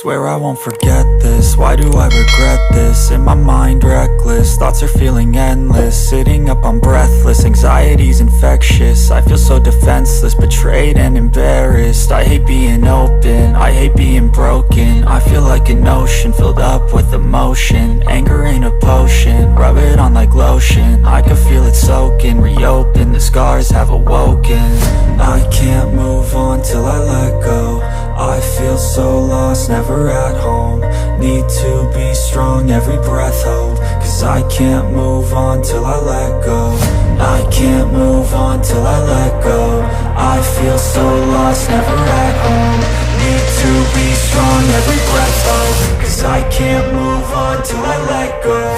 Swear I won't forget this, why do I regret this? In my mind reckless, thoughts are feeling endless. Sitting up I'm breathless, anxiety's infectious. I feel so defenseless, betrayed and embarrassed. I hate being open, I hate being broken. I feel like an ocean filled up with emotion. Anger ain't a potion, rub it on like lotion. I can feel it soaking, reopen, the scars have awoken. I can't move on till I let go. I feel so lost, never at home. Need to be strong, every breath hold. Cause I can't move on till I let go. I can't move on till I let go. I feel so lost, never at home. Need to be strong, every breath hold. Cause I can't move on till I let go.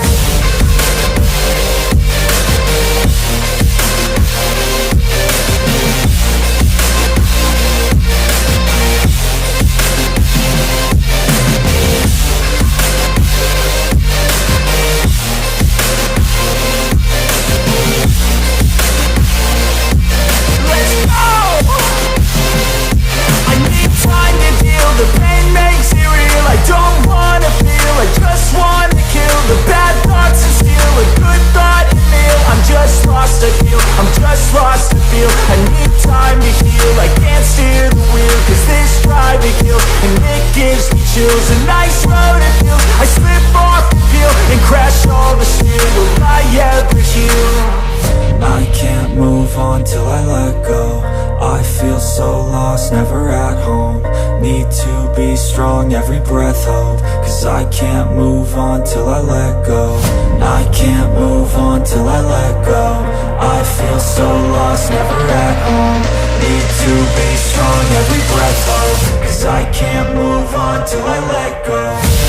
I'm just lost to feel. I need time to heal. I can't steer the wheel, cause this drive it kills. And it gives me chills. A nice road it feels. I slip off the peel and crash all the steel. Will I ever heal? I can't move on till I let go. I feel so lost, never at home. Need to be strong, every breath hold. Cause I can't move on till I let go. I can't move on till I let go. I feel so lost, never at home. Need to be strong, every breath hold. Cause I can't move on till I let go.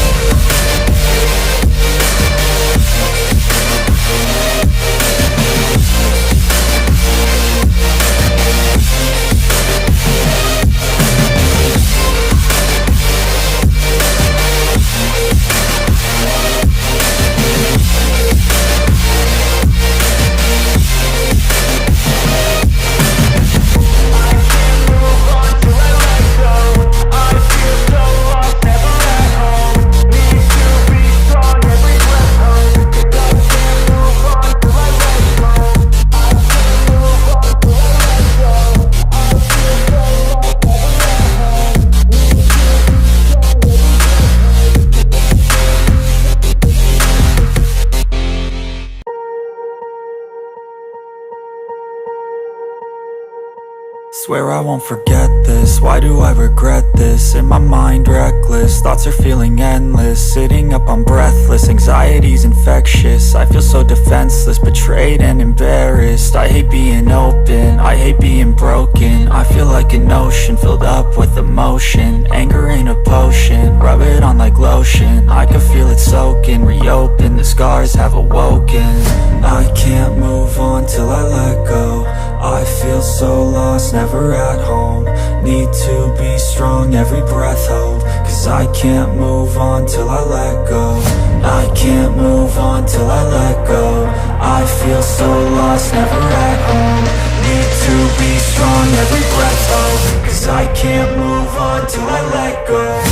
Swear I won't forget this, why do I regret this? In my mind reckless, thoughts are feeling endless. Sitting up I'm breathless, anxiety's infectious. I feel so defenseless, betrayed and embarrassed. I hate being open, I hate being broken. I feel like an ocean filled up with emotion. Anger ain't a potion, rub it on like lotion. I can feel it soaking, reopen, the scars have awoken. I can't move on till I let go. I feel so lost, never at home. Need to be strong, every breath hold. Cause I can't move on till I let go. I can't move on till I let go. I feel so lost, never at home. Need to be strong, every breath hold. Cause I can't move on till I let go.